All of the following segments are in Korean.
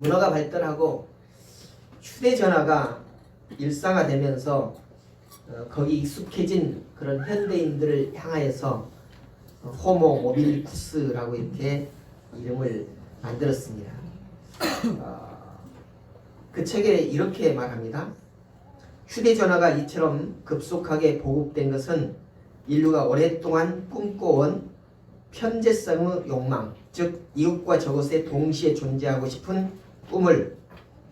문화가 발달하고 휴대전화가 일상화되면서 거기 익숙해진 그런 현대인들을 향하여서 호모 모빌리쿠스라고 이렇게 이름을 만들었습니다. 그 책에 이렇게 말합니다. 휴대전화가 이처럼 급속하게 보급된 것은 인류가 오랫동안 꿈꿔온 편재성의 욕망, 즉 이웃과 저곳에 동시에 존재하고 싶은 꿈을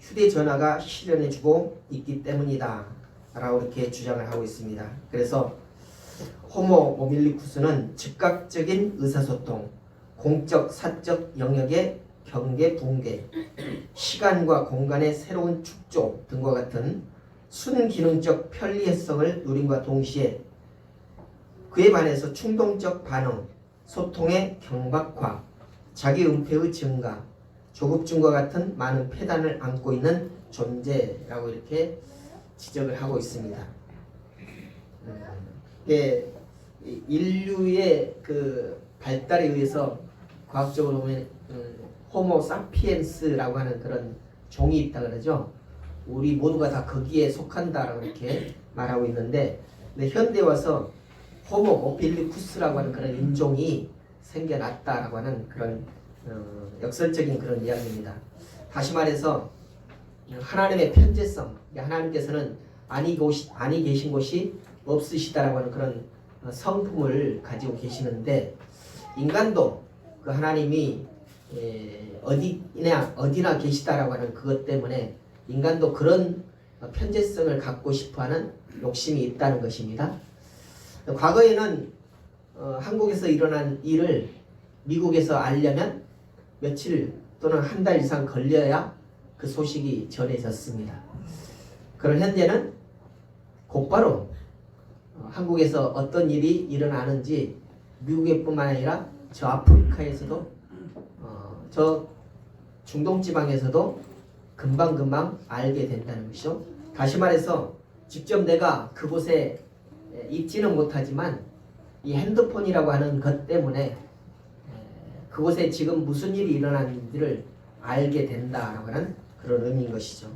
휴대전화가 실현해주고 있기 때문이다 라고 이렇게 주장을 하고 있습니다. 그래서 호모 모빌리쿠스는 즉각적인 의사소통, 공적, 사적 영역의 경계 붕괴, 시간과 공간의 새로운 축조 등과 같은 순기능적 편리성을 누림과 동시에 그에 반해서 충동적 반응, 소통의 경박화, 자기 은폐의 증가, 조급증과 같은 많은 폐단을 안고 있는 존재라고 이렇게 지적을 하고 있습니다. 인류의 그 발달에 의해서 과학적으로 보면 호모 사피엔스라고 하는 그런 종이 있다 그러죠. 우리 모두가 다 거기에 속한다라고 이렇게 말하고 있는데, 근데 현대 와서 호모 모빌리쿠스라고 하는 그런 인종이 생겨났다라고 하는 그런 역설적인 그런 이야기입니다. 다시 말해서 하나님의 편재성, 하나님께서는 아니 계신 곳이 없으시다라고 하는 그런 성품을 가지고 계시는데, 인간도 그 하나님이 어디나 계시다라고 하는 그것 때문에 인간도 그런 편재성을 갖고 싶어하는 욕심이 있다는 것입니다. 과거에는 한국에서 일어난 일을 미국에서 알려면 며칠 또는 한 달 이상 걸려야 그 소식이 전해졌습니다. 그런 현재는 곧바로 한국에서 어떤 일이 일어나는지 미국에뿐만 아니라 저 아프리카에서도 저 중동 지방에서도 금방금방 알게 된다는 것이죠. 다시 말해서 직접 내가 그곳에 있지는 못하지만 이 핸드폰이라고 하는 것 때문에 그곳에 지금 무슨 일이 일어나는지를 알게 된다라고 하는 그런 의미인 것이죠.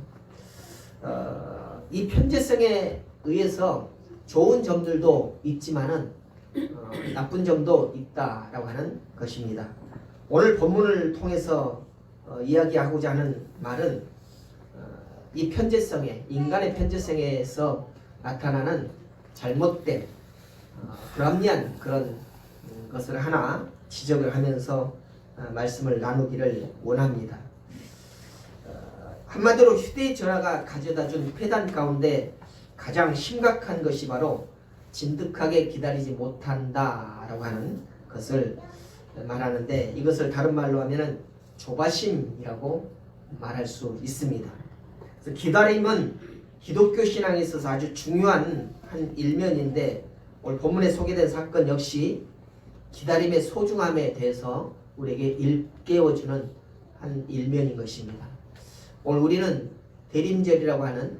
이 편재성에 의해서 좋은 점들도 있지만은 나쁜 점도 있다라고 하는 것입니다. 오늘 본문을 통해서 이야기하고자 하는 말은 이 편재성에, 인간의 편재성에서 나타나는 잘못된 불합리한 그런 것을 하나 지적을 하면서 말씀을 나누기를 원합니다. 한마디로 휴대전화가 가져다준 폐단 가운데 가장 심각한 것이 바로 진득하게 기다리지 못한다라고 하는 것을 말하는데, 이것을 다른 말로 하면은 조바심이라고 말할 수 있습니다. 그래서 기다림은 기독교 신앙에 있어서 아주 중요한 한 일면인데, 오늘 본문에 소개된 사건 역시 기다림의 소중함에 대해서 우리에게 일깨워주는 한 일면인 것입니다. 오늘 우리는 대림절이라고 하는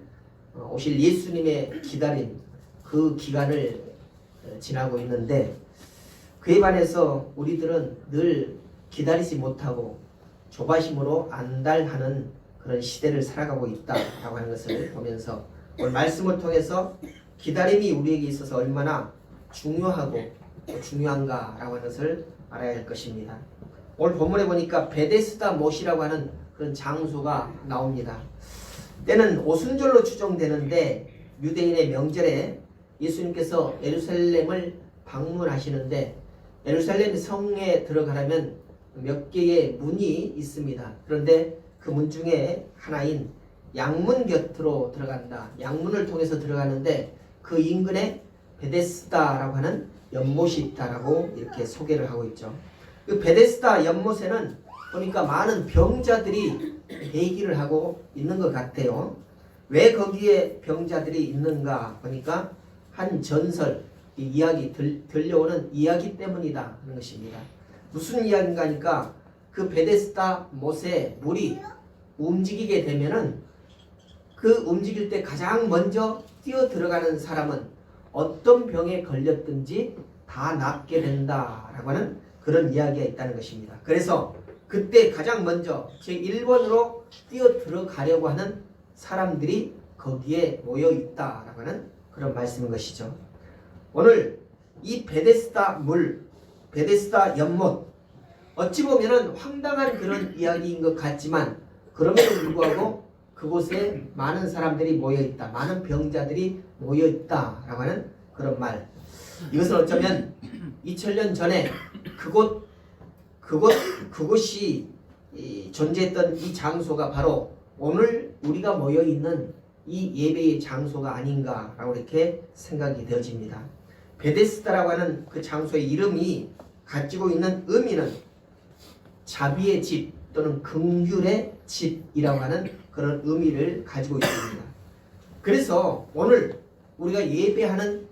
오실 예수님의 기다림, 그 기간을 지나고 있는데, 그에 반해서 우리들은 늘 기다리지 못하고 조바심으로 안달하는 그런 시대를 살아가고 있다라고 하는 것을 보면서 오늘 말씀을 통해서 기다림이 우리에게 있어서 얼마나 중요하고 중요한가라고 하는 것을 알아야 할 것입니다. 오늘 본문에 보니까 베데스다 못이라고 하는 그런 장소가 나옵니다. 때는 오순절로 추정되는데, 유대인의 명절에 예수님께서 예루살렘을 방문하시는데, 예루살렘 성에 들어가려면 몇 개의 문이 있습니다. 그런데 그 문 중에 하나인 양문 곁으로 들어간다. 양문을 통해서 들어가는데 그 인근에 베데스다라고 하는 연못이 있다라고 이렇게 소개를 하고 있죠. 그 베데스다 연못에는 보니까 많은 병자들이 대기를 하고 있는 것 같아요. 왜 거기에 병자들이 있는가 보니까 한 전설, 이야기 들려오는 이야기 때문이다 하는 것입니다. 무슨 이야기인가 하니까 그 베데스다 못에 물이 움직이게 되면은 그 움직일 때 가장 먼저 뛰어 들어가는 사람은 어떤 병에 걸렸든지 다 낫게 된다라고 하는 그런 이야기가 있다는 것입니다. 그래서 그때 가장 먼저 제 1번으로 뛰어 들어가려고 하는 사람들이 거기에 모여 있다라고 하는 그런 말씀인 것이죠. 오늘 이 베데스다 물, 베데스다 연못, 어찌 보면은 황당한 그런 이야기인 것 같지만 그럼에도 불구하고 그곳에 많은 사람들이 모여 있다, 많은 병자들이 모여 있다라고 하는 그런 말. 이것은 어쩌면 2000년 전에 그곳이 존재했던 이 장소가 바로 오늘 우리가 모여 있는 이 예배의 장소가 아닌가라고 이렇게 생각이 되어집니다. 베데스다라고 하는 그 장소의 이름이 가지고 있는 의미는 자비의 집 또는 긍휼의 집이라고 하는 그런 의미를 가지고 있습니다. 그래서 오늘 우리가 예배하는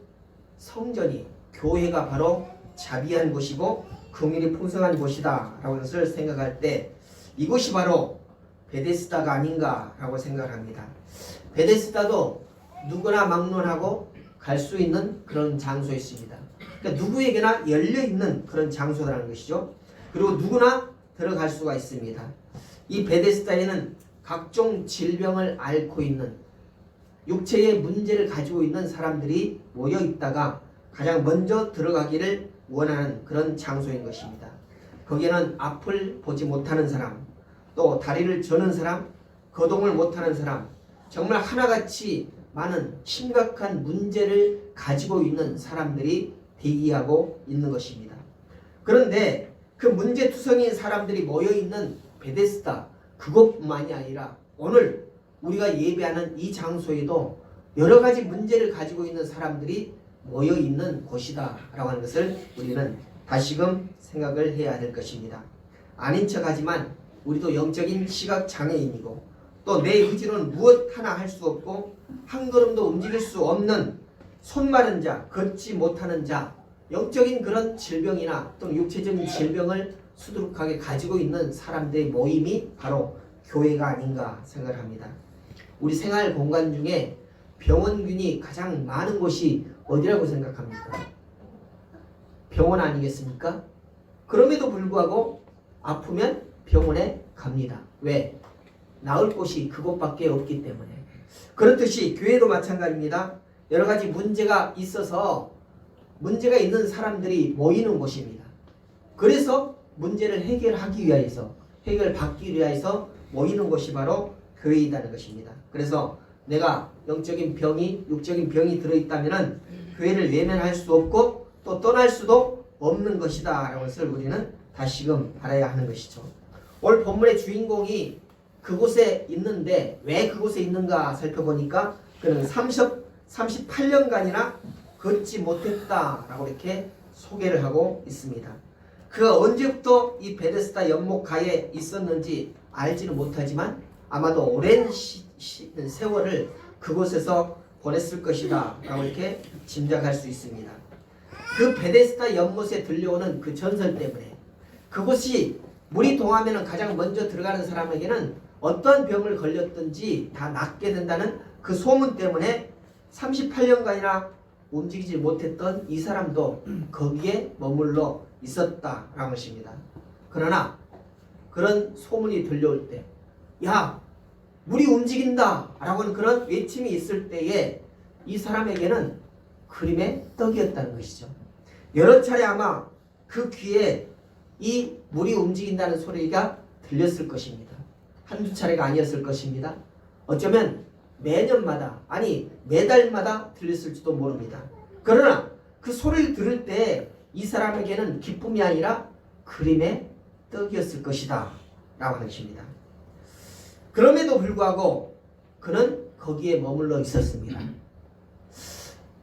성전이, 교회가 바로 자비한 곳이고 긍휼이 풍성한 곳이다 라고 하는 것을 생각할 때 이곳이 바로 베데스다가 아닌가라고 생각합니다. 베데스다도 누구나 막론하고 갈 수 있는 그런 장소였습니다. 그러니까 누구에게나 열려있는 그런 장소라는 것이죠. 그리고 누구나 들어갈 수가 있습니다. 이 베데스다에는 각종 질병을 앓고 있는, 육체의 문제를 가지고 있는 사람들이 모여 있다가 가장 먼저 들어가기를 원하는 그런 장소인 것입니다. 거기에는 앞을 보지 못하는 사람, 또 다리를 저는 사람, 거동을 못하는 사람, 정말 하나같이 많은 심각한 문제를 가지고 있는 사람들이 대기하고 있는 것입니다. 그런데 그 문제투성이인 사람들이 모여있는 베데스다, 그것뿐만이 아니라 오늘 우리가 예배하는 이 장소에도 여러 가지 문제를 가지고 있는 사람들이 모여있는 곳이다 라고 하는 것을 우리는 다시금 생각을 해야 될 것입니다. 아닌 척하지만 우리도 영적인 시각장애인이고 또 내 의지로는 무엇 하나 할 수 없고 한 걸음도 움직일 수 없는 손마른 자, 걷지 못하는 자, 영적인 그런 질병이나 또는 육체적인 질병을 수두룩하게 가지고 있는 사람들의 모임이 바로 교회가 아닌가 생각합니다. 우리 생활 공간 중에 병원균이 가장 많은 곳이 어디라고 생각합니까? 병원 아니겠습니까? 그럼에도 불구하고 아프면 병원에 갑니다. 왜? 나을 곳이 그곳밖에 없기 때문에. 그렇듯이 교회도 마찬가지입니다. 여러 가지 문제가 있어서 문제가 있는 사람들이 모이는 곳입니다. 그래서 문제를 해결하기 위해서, 해결받기 위해서 모이는 곳이 바로 교회이다는 것입니다. 그래서 내가 영적인 병이, 육적인 병이 들어있다면 교회를 외면할 수 없고 또 떠날 수도 없는 것이다 라는 것을 우리는 다시금 알아야 하는 것이죠. 오늘 본문의 주인공이 그곳에 있는데 왜 그곳에 있는가 살펴보니까 그는 38년간이나 걷지 못했다라고 이렇게 소개를 하고 있습니다. 그가 언제부터 이 베데스다 연못가에 있었는지 알지는 못하지만 아마도 오랜 세월을 그곳에서 보냈을 것이다 라고 이렇게 짐작할 수 있습니다. 그 베데스다 연못에 들려오는 그 전설 때문에 그곳이 물이 동하면 가장 먼저 들어가는 사람에게는 어떤 병을 걸렸든지 다 낫게 된다는 그 소문 때문에 38년간이나 움직이지 못했던 이 사람도 거기에 머물러 있었다라는 것입니다. 그러나 그런 소문이 들려올 때, 야, 물이 움직인다 라고 하는 그런 외침이 있을 때에 이 사람에게는 그림의 떡이었다는 것이죠. 여러 차례 아마 그 귀에 이 물이 움직인다는 소리가 들렸을 것입니다. 한두 차례가 아니었을 것입니다. 어쩌면 매년마다, 아니 매달마다 들렸을지도 모릅니다. 그러나 그 소리를 들을 때 이 사람에게는 기쁨이 아니라 그림의 떡이었을 것이다 라고 하는 것입니다. 그럼에도 불구하고 그는 거기에 머물러 있었습니다.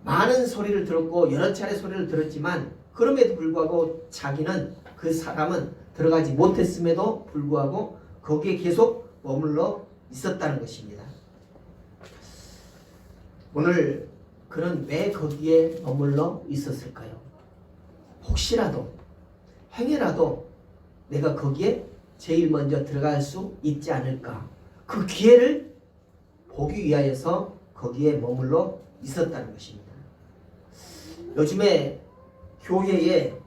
많은 소리를 들었고 여러 차례 소리를 들었지만 그럼에도 불구하고 자기는, 그 사람은 들어가지 못했음에도 불구하고 거기에 계속 머물러 있었다는 것입니다. 오늘 그는 왜 거기에 머물러 있었을까요? 혹시라도 행여라도 내가 거기에 제일 먼저 들어갈 수 있지 않을까, 그 기회를 보기 위하여서 거기에 머물러 있었다는 것입니다. 요즘에 교회에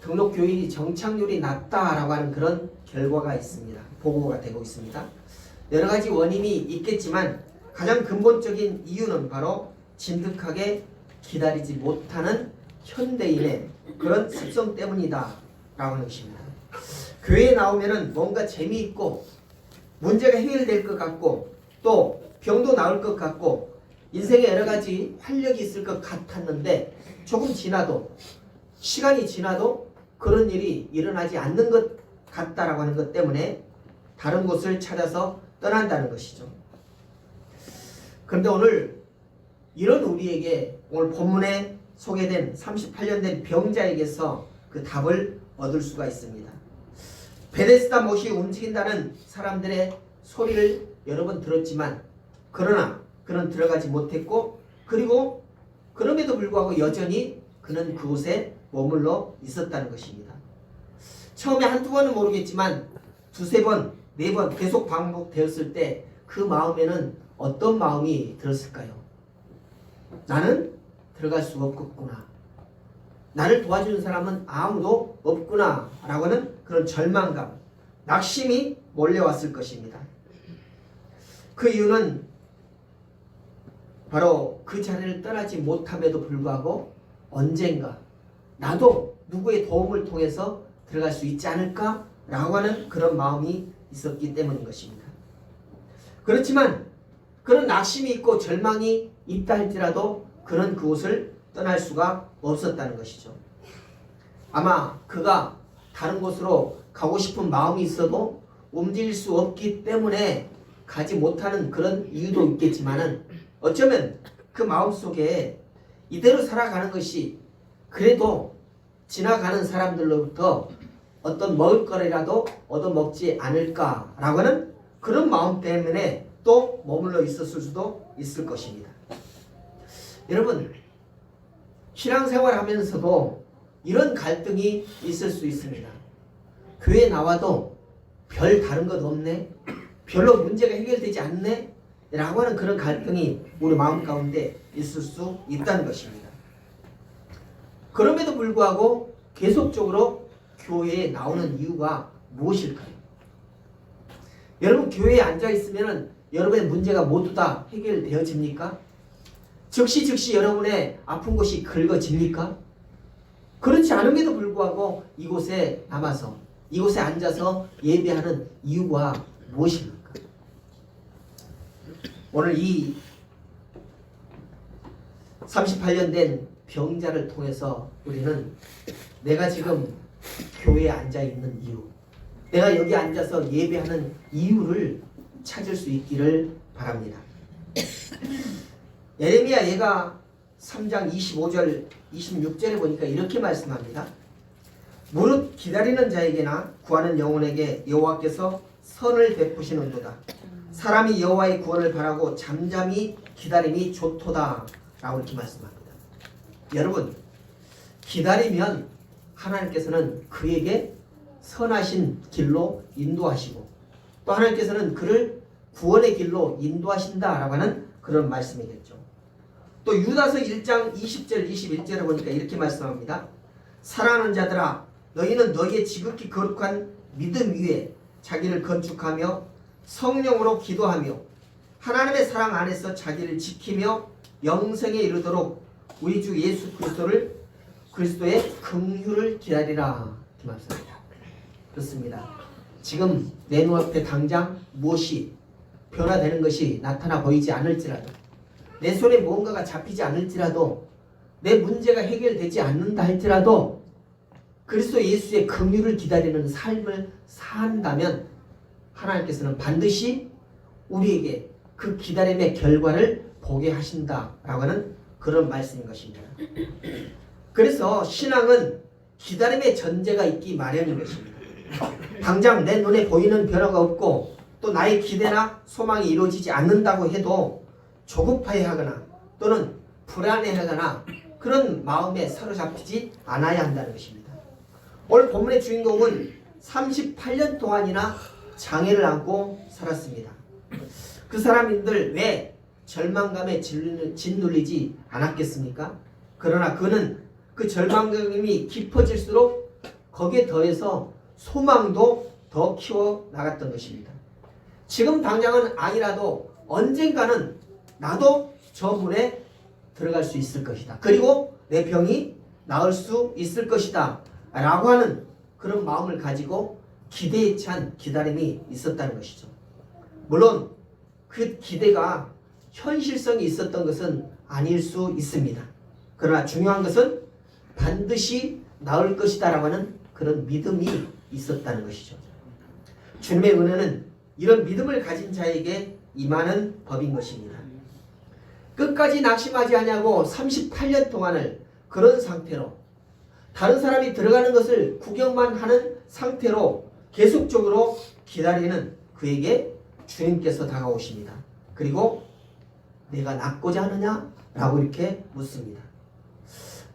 등록 교인이 정착률이 낮다라고 하는 그런 결과가 있습니다. 보고가 되고 있습니다. 여러 가지 원인이 있겠지만 가장 근본적인 이유는 바로 진득하게 기다리지 못하는 현대인의 그런 습성 때문이다 라고 하는 것입니다. 교회에 나오면은 뭔가 재미있고 문제가 해결될 것 같고 또 병도 나을 것 같고 인생에 여러 가지 활력이 있을 것 같았는데 조금 지나도 시간이 지나도 그런 일이 일어나지 않는 것 같다라고 하는 것 때문에 다른 곳을 찾아서 떠난다는 것이죠. 그런데 오늘 이런 우리에게 오늘 본문에 소개된 38년 된 병자에게서 그 답을 얻을 수가 있습니다. 베데스다 못이 움직인다는 사람들의 소리를 여러 번 들었지만 그러나 그는 들어가지 못했고 그리고 그럼에도 불구하고 여전히 그는 그곳에 머물러 있었다는 것입니다. 처음에 한두 번은 모르겠지만 두세 번, 네 번 계속 반복되었을 때 그 마음에는 어떤 마음이 들었을까요? 나는 들어갈 수 없겠구나. 나를 도와주는 사람은 아무도 없구나 라고 하는 그런 절망감, 낙심이 몰려왔을 것입니다. 그 이유는 바로 그 자리를 떠나지 못함에도 불구하고 언젠가 나도 누구의 도움을 통해서 들어갈 수 있지 않을까 라고 하는 그런 마음이 있었기 때문인 것입니다. 그렇지만 그런 낙심이 있고 절망이 있다 할지라도 그는 그곳을 떠날 수가 없었다는 것이죠. 아마 그가 다른 곳으로 가고 싶은 마음이 있어도 움직일 수 없기 때문에 가지 못하는 그런 이유도 있겠지만은 어쩌면 그 마음속에 이대로 살아가는 것이 그래도 지나가는 사람들로부터 어떤 먹을거리라도 얻어먹지 않을까라고 하는 그런 마음 때문에 또 머물러 있었을 수도 있을 것입니다. 여러분, 신앙생활 하면서도 이런 갈등이 있을 수 있습니다. 교회 나와도 별 다른 것 없네? 별로 문제가 해결되지 않네? 라고 하는 그런 갈등이 우리 마음 가운데 있을 수 있다는 것입니다. 그럼에도 불구하고 계속적으로 교회에 나오는 이유가 무엇일까요? 여러분, 교회에 앉아 있으면 여러분의 문제가 모두 다 해결되어집니까? 즉시 여러분의 아픈 곳이 긁어집니까? 그렇지 않음에도 불구하고 이곳에 남아서 이곳에 앉아서 예배하는 이유가 무엇입니까? 오늘 이 38년 된 병자를 통해서 우리는 내가 지금 교회에 앉아 있는 이유, 내가 여기 앉아서 예배하는 이유를 찾을 수 있기를 바랍니다. 예레미야 예가 3장 25절 26절에 보니까 이렇게 말씀합니다. 무릇 기다리는 자에게나 구하는 영혼에게 여호와께서 선을 베푸시는도다. 사람이 여호와의 구원을 바라고 잠잠히 기다림이 좋도다 라고 이렇게 말씀합니다. 여러분, 기다리면 하나님께서는 그에게 선하신 길로 인도하시고 또 하나님께서는 그를 구원의 길로 인도하신다라고 하는 그런 말씀이겠죠. 또 유다서 1장 20절 21절에 보니까 이렇게 말씀합니다. 사랑하는 자들아, 너희는 너희의 지극히 거룩한 믿음 위에 자기를 건축하며 성령으로 기도하며 하나님의 사랑 안에서 자기를 지키며 영생에 이르도록 우리 주 예수 그리스도의 긍휼을 기다리라. 이렇게 말씀합니다. 그렇습니다. 지금 내 눈앞에 당장 무엇이 변화되는 것이 나타나 보이지 않을지라도 내 손에 무언가가 잡히지 않을지라도 내 문제가 해결되지 않는다 할지라도 그리스도 예수의 긍휼을 기다리는 삶을 산다면 하나님께서는 반드시 우리에게 그 기다림의 결과를 보게 하신다라고 하는 그런 말씀인 것입니다. 그래서 신앙은 기다림의 전제가 있기 마련인 것입니다. 당장 내 눈에 보이는 변화가 없고 또 나의 기대나 소망이 이루어지지 않는다고 해도 조급해하거나 또는 불안해하거나 그런 마음에 사로잡히지 않아야 한다는 것입니다. 오늘 본문의 주인공은 38년 동안이나 장애를 안고 살았습니다. 그 사람들 왜 절망감에 짓눌리지 않았겠습니까? 그러나 그는 그 절망감이 깊어질수록 거기에 더해서 소망도 더 키워 나갔던 것입니다. 지금 당장은 아니라도 언젠가는 나도 저 문에 들어갈 수 있을 것이다. 그리고 내 병이 나을 수 있을 것이다. 라고 하는 그런 마음을 가지고 기대에 찬 기다림이 있었다는 것이죠. 물론 그 기대가 현실성이 있었던 것은 아닐 수 있습니다. 그러나 중요한 것은 반드시 나을 것이다 라고 하는 그런 믿음이 있었다는 것이죠. 주님의 은혜는 이런 믿음을 가진 자에게 임하는 법인 것입니다. 끝까지 낙심하지 아니하고 38년 동안을 그런 상태로 다른 사람이 들어가는 것을 구경만 하는 상태로 계속적으로 기다리는 그에게 주님께서 다가오십니다. 그리고 내가 낫고자 하느냐? 라고 이렇게 묻습니다.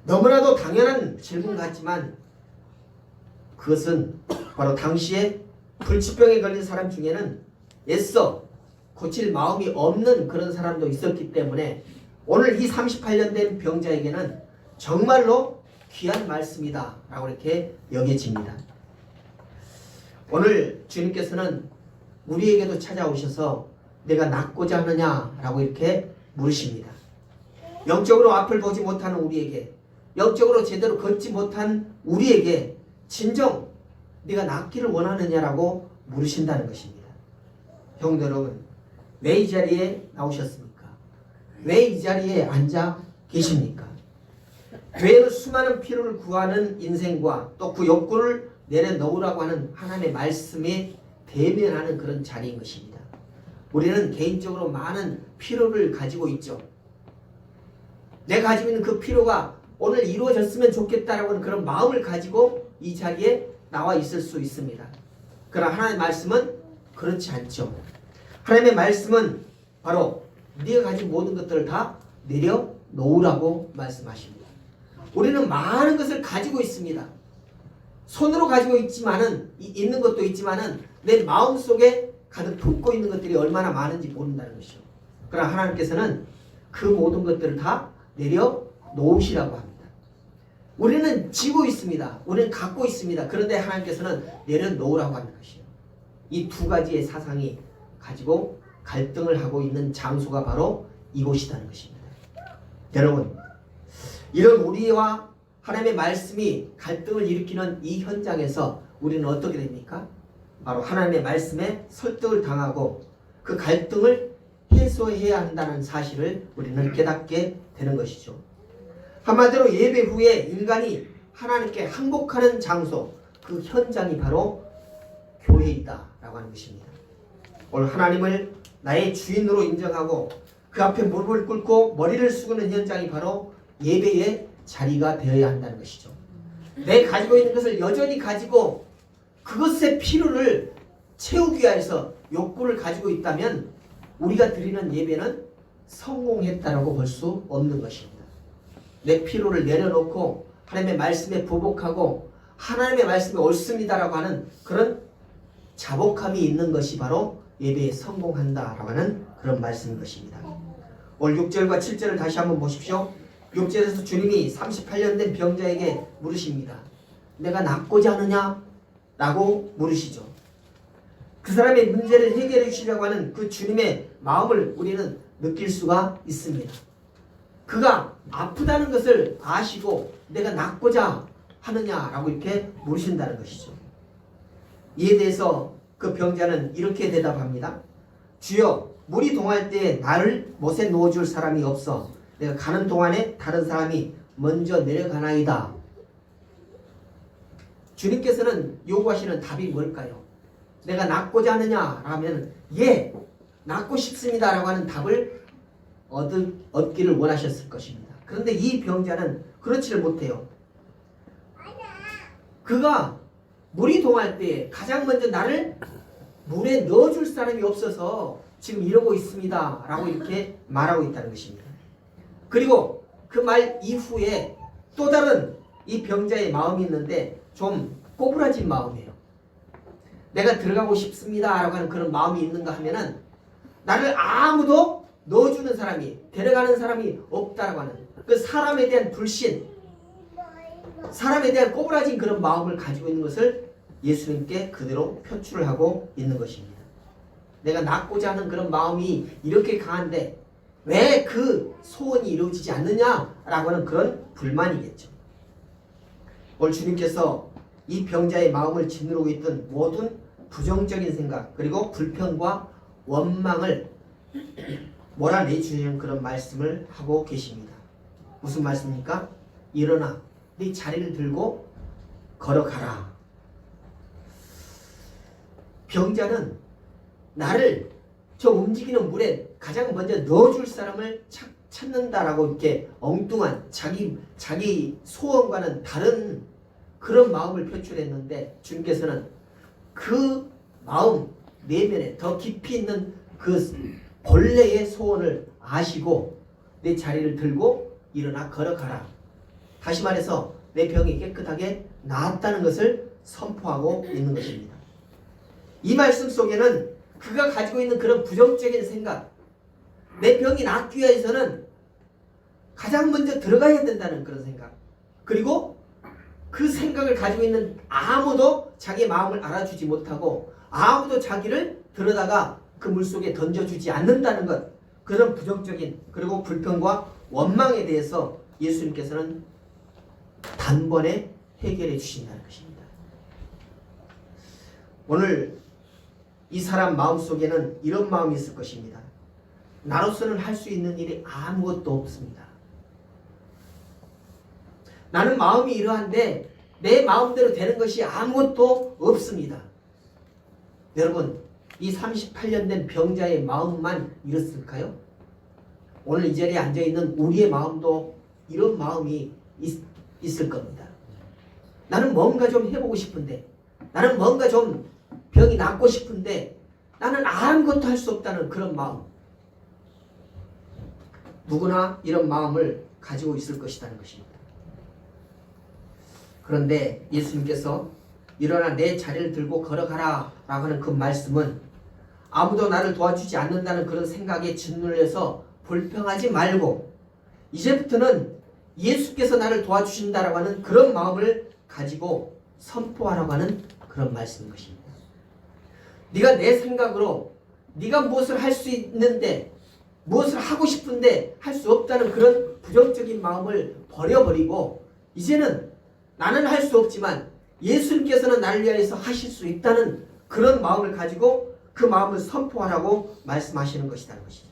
너무나도 당연한 질문 같지만 그것은 바로 당시에 불치병에 걸린 사람 중에는 애써 고칠 마음이 없는 그런 사람도 있었기 때문에 오늘 이 38년 된 병자에게는 정말로 귀한 말씀이다 라고 이렇게 여겨집니다. 오늘 주님께서는 우리에게도 찾아오셔서 내가 낫고자 하느냐 라고 이렇게 물으십니다. 영적으로 앞을 보지 못하는 우리에게, 영적으로 제대로 걷지 못한 우리에게 진정 네가 낫기를 원하느냐라고 물으신다는 것입니다. 형들 여러분, 왜 이 자리에 나오셨습니까? 왜 이 자리에 앉아 계십니까? 교회는 수많은 필요를 구하는 인생과 또 그 욕구를 내려놓으라고 하는 하나님의 말씀에 대면하는 그런 자리인 것입니다. 우리는 개인적으로 많은 필요를 가지고 있죠. 내가 가지고 있는 그 필요가 오늘 이루어졌으면 좋겠다라고 하는 그런 마음을 가지고 이 자리에 나와 있을 수 있습니다. 그러나 하나님의 말씀은 그렇지 않죠. 하나님의 말씀은 바로 네가 가진 모든 것들을 다 내려놓으라고 말씀하십니다. 우리는 많은 것을 가지고 있습니다. 손으로 가지고 있는 것도 있지만은 내 마음속에 가득 품고 있는 것들이 얼마나 많은지 모른다는 것이죠. 그러나 하나님께서는 그 모든 것들을 다 내려놓으시라고 합니다. 우리는 지고 있습니다. 우리는 갖고 있습니다. 그런데 하나님께서는 내려놓으라고 하는 것이에요. 이 두 가지의 사상이 가지고 갈등을 하고 있는 장소가 바로 이곳이라는 것입니다. 여러분, 이런 우리와 하나님의 말씀이 갈등을 일으키는 이 현장에서 우리는 어떻게 됩니까? 바로 하나님의 말씀에 설득을 당하고 그 갈등을 해소해야 한다는 사실을 우리는 깨닫게 되는 것이죠. 한마디로 예배 후에 인간이 하나님께 항복하는 장소, 그 현장이 바로 교회이다 라고 하는 것입니다. 오늘 하나님을 나의 주인으로 인정하고 그 앞에 무릎을 꿇고 머리를 숙이는 현장이 바로 예배의 자리가 되어야 한다는 것이죠. 내 가지고 있는 것을 여전히 가지고 그것의 필요를 채우기 위해서 욕구를 가지고 있다면 우리가 드리는 예배는 성공했다라고 볼 수 없는 것입니다. 내 필요를 내려놓고 하나님의 말씀에 부복하고 하나님의 말씀이 옳습니다라고 하는 그런 자복함이 있는 것이 바로 예배에 성공한다라고 하는 그런 말씀인 것입니다. 오늘 6절과 7절을 다시 한번 보십시오. 6절에서 주님이 38년 된 병자에게 물으십니다. 내가 낫고자 하느냐? 라고 물으시죠. 그 사람의 문제를 해결해 주시려고 하는 그 주님의 마음을 우리는 느낄 수가 있습니다. 그가 아프다는 것을 아시고 내가 낫고자 하느냐라고 이렇게 물으신다는 것이죠. 이에 대해서 그 병자는 이렇게 대답합니다. 주여, 물이 동할 때 나를 못에 놓아줄 사람이 없어 내가 가는 동안에 다른 사람이 먼저 내려가나이다. 주님께서는 요구하시는 답이 뭘까요? 내가 낫고자 하느냐? 라면 예, 낫고 싶습니다 라고 하는 답을 얻기를 원하셨을 것입니다. 그런데 이 병자는 그렇지를 못해요. 그가 물이 동할 때 가장 먼저 나를 물에 넣어줄 사람이 없어서 지금 이러고 있습니다 라고 이렇게 말하고 있다는 것입니다. 그리고 그 말 이후에 또 다른 이 병자의 마음이 있는데 좀 꼬부라진 마음이에요. 내가 들어가고 싶습니다 라고 하는 그런 마음이 있는가 하면은 나를 아무도 넣어주는 사람이, 데려가는 사람이 없다라고 하는 그 사람에 대한 불신, 사람에 대한 꼬부라진 그런 마음을 가지고 있는 것을 예수님께 그대로 표출을 하고 있는 것입니다. 내가 낳고자 하는 그런 마음이 이렇게 강한데 왜 그 소원이 이루어지지 않느냐라고 하는 그런 불만이겠죠. 오늘 주님께서 이 병자의 마음을 짓누르고 있던 모든 부정적인 생각 그리고 불평과 원망을 몰아내주시는 그런 말씀을 하고 계십니다. 무슨 말씀입니까? 일어나 네 자리를 들고 걸어가라. 병자는 나를 저 움직이는 물에 가장 먼저 넣어줄 사람을 찾는다라고 이렇게 엉뚱한 자기 소원과는 다른 그런 마음을 표출했는데 주님께서는 그 마음 내면에 더 깊이 있는 그 본래의 소원을 아시고 내 자리를 들고 일어나 걸어가라. 다시 말해서 내 병이 깨끗하게 나았다는 것을 선포하고 있는 것입니다. 이 말씀 속에는 그가 가지고 있는 그런 부정적인 생각, 내 병이 낫기 위해서는 가장 먼저 들어가야 된다는 그런 생각, 그리고 그 생각을 가지고 있는 아무도 자기 마음을 알아주지 못하고 아무도 자기를 들여다가 그 물속에 던져주지 않는다는 것, 그런 부정적인 그리고 불평과 원망에 대해서 예수님께서는 단번에 해결해 주신다는 것입니다. 오늘 이 사람 마음속에는 이런 마음이 있을 것입니다. 나로서는 할 수 있는 일이 아무것도 없습니다. 나는 마음이 이러한데 내 마음대로 되는 것이 아무것도 없습니다. 여러분, 이 38년 된 병자의 마음만 이렇을까요? 오늘 이 자리에 앉아있는 우리의 마음도 이런 마음이 있을 겁니다. 나는 뭔가 좀 해보고 싶은데, 나는 뭔가 좀 병이 낫고 싶은데 나는 아무것도 할 수 없다는 그런 마음. 누구나 이런 마음을 가지고 있을 것이라는 것입니다. 그런데 예수님께서 일어나 내 자리를 들고 걸어가라 라고 하는 그 말씀은 아무도 나를 도와주지 않는다는 그런 생각에 짓눌려서 불평하지 말고 이제부터는 예수께서 나를 도와주신다라고 하는 그런 마음을 가지고 선포하라고 하는 그런 말씀인 것입니다. 네가 내 생각으로 네가 무엇을 할 수 있는데 무엇을 하고 싶은데 할 수 없다는 그런 부정적인 마음을 버려버리고 이제는 나는 할 수 없지만 예수님께서는 나를 위하여서 하실 수 있다는 그런 마음을 가지고 그 마음을 선포하라고 말씀하시는 것이라는 것이죠.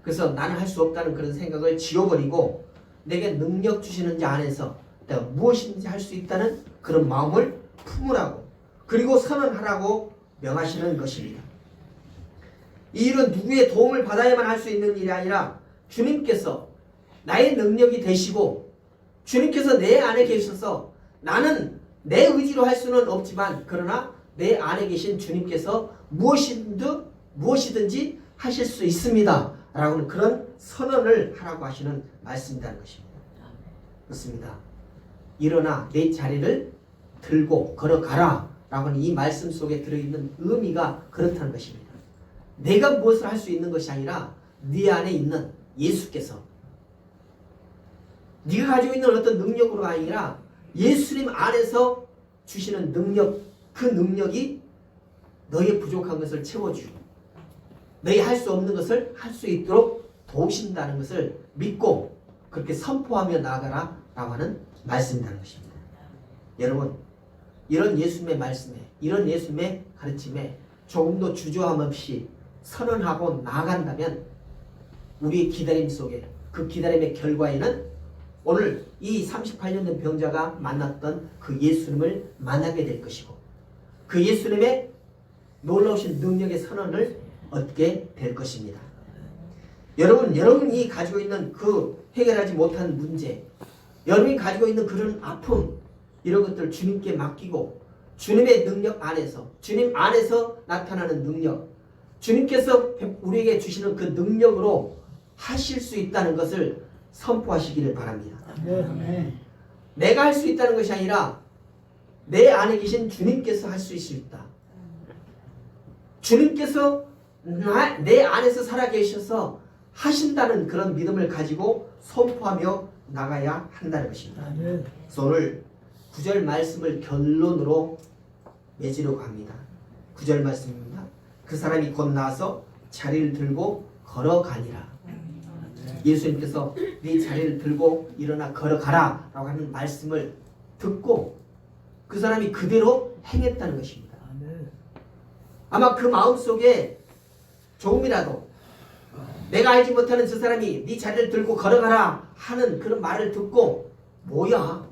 그래서 나는 할 수 없다는 그런 생각을 지워버리고 내게 능력 주시는 자 안에서 내가 무엇인지 할 수 있다는 그런 마음을 품으라고 그리고 선언하라고 명하시는 것입니다. 이 일은 누구의 도움을 받아야만 할 수 있는 일이 아니라 주님께서 나의 능력이 되시고 주님께서 내 안에 계셔서 나는 내 의지로 할 수는 없지만 그러나 내 안에 계신 주님께서 무엇이든지 하실 수 있습니다 라고 그런 선언을 하라고 하시는 말씀이라는 것입니다. 그렇습니다. 일어나 내 자리를 들고 걸어가라 라고 하는 이 말씀 속에 들어있는 의미가 그렇다는 것입니다. 내가 무엇을 할 수 있는 것이 아니라 네 안에 있는 예수께서 네가 가지고 있는 어떤 능력으로 아니라 예수님 안에서 주시는 능력, 그 능력이 너의 부족한 것을 채워주고 너희 할 수 없는 것을 할 수 있도록 도우신다는 것을 믿고 그렇게 선포하며 나아가라 라고 하는 말씀이라는 것입니다. 여러분, 이런 예수님의 말씀에, 이런 예수님의 가르침에 조금도 주저함 없이 선언하고 나아간다면 우리의 기다림 속에 그 기다림의 결과에는 오늘 이 38년 된 병자가 만났던 그 예수님을 만나게 될 것이고 그 예수님의 놀라우신 능력의 선언을 얻게 될 것입니다. 여러분이 가지고 있는 그 해결하지 못한 문제, 여러분이 가지고 있는 그런 아픔, 이런 것들 주님께 맡기고 주님의 능력 안에서, 주님 안에서 나타나는 능력, 주님께서 우리에게 주시는 그 능력으로 하실 수 있다는 것을 선포하시기를 바랍니다. 내가 할 수 있다는 것이 아니라 내 안에 계신 주님께서 할 수 있다. 주님께서 내 안에서 살아계셔서 하신다는 그런 믿음을 가지고 선포하며 나가야 한다는 것입니다. 그래서 오늘 9절 말씀을 결론으로 맺으려고 합니다. 9절 말씀입니다. 그 사람이 곧 나서 자리를 들고 걸어가니라. 예수님께서 네 자리를 들고 일어나 걸어가라 라고 하는 말씀을 듣고 그 사람이 그대로 행했다는 것입니다. 아마 그 마음속에 조금이라도 내가 알지 못하는 저 사람이 네 자리를 들고 걸어가라 하는 그런 말을 듣고 뭐야?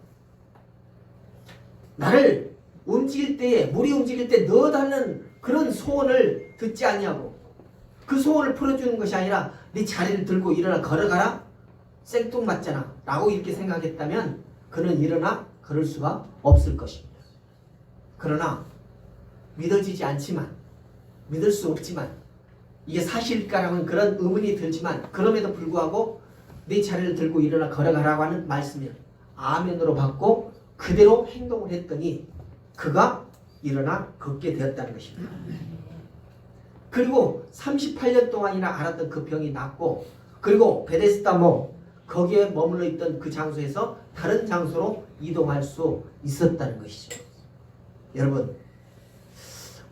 나를 움직일 때에 물이 움직일 때 넣어달라는 그런 소원을 듣지 아니하고 그 소원을 풀어주는 것이 아니라 네 자리를 들고 일어나 걸어가라? 생뚱맞잖아 라고 이렇게 생각했다면 그는 일어나 걸을 수가 없을 것입니다. 그러나 믿어지지 않지만 믿을 수 없지만 이게 사실일까라는 그런 의문이 들지만 그럼에도 불구하고 네 자리를 들고 일어나 걸어가라고 하는 말씀을 아멘으로 받고 그대로 행동을 했더니 그가 일어나 걷게 되었다는 것입니다. 그리고 38년 동안이나 앓았던 그 병이 낫고 그리고 베데스다 거기에 머물러 있던 그 장소에서 다른 장소로 이동할 수 있었다는 것이죠. 여러분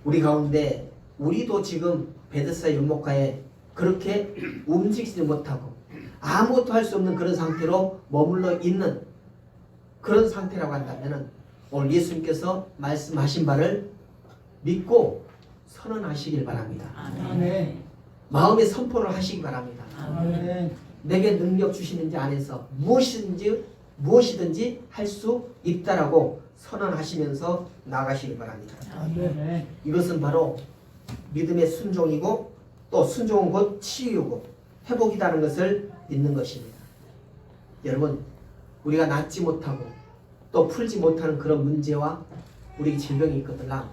우리 가운데 우리도 지금 베데스다 연못가에 그렇게 움직이지 못하고 아무것도 할 수 없는 그런 상태로 머물러 있는 그런 상태라고 한다면 오늘 예수님께서 말씀하신 바를 믿고 선언하시길 바랍니다. 아멘. 마음의 선포를 하시기 바랍니다. 아멘. 내게 능력 주시는 자 안에서 무엇이든지 할 수 있다라고 선언하시면서 나가시기 바랍니다. 아멘. 이것은 바로 믿음의 순종이고 또 순종은 곧 치유고 회복이라는 것을 믿는 것입니다. 여러분 우리가 낫지 못하고 또 풀지 못하는 그런 문제와 우리 질병이 있거든요.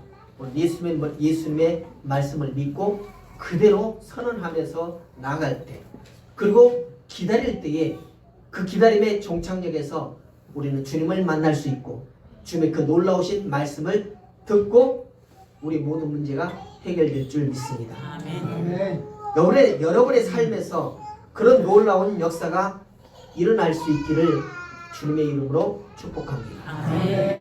예수님의 말씀을 믿고 그대로 선언하면서 나아갈 때 그리고 기다릴 때에 그 기다림의 종착역에서 우리는 주님을 만날 수 있고 주님의 그 놀라우신 말씀을 듣고 우리 모든 문제가 해결될 줄 믿습니다. 아멘. 여러분의 삶에서 그런 놀라운 역사가 일어날 수 있기를 주님의 이름으로 축복합니다. 아멘.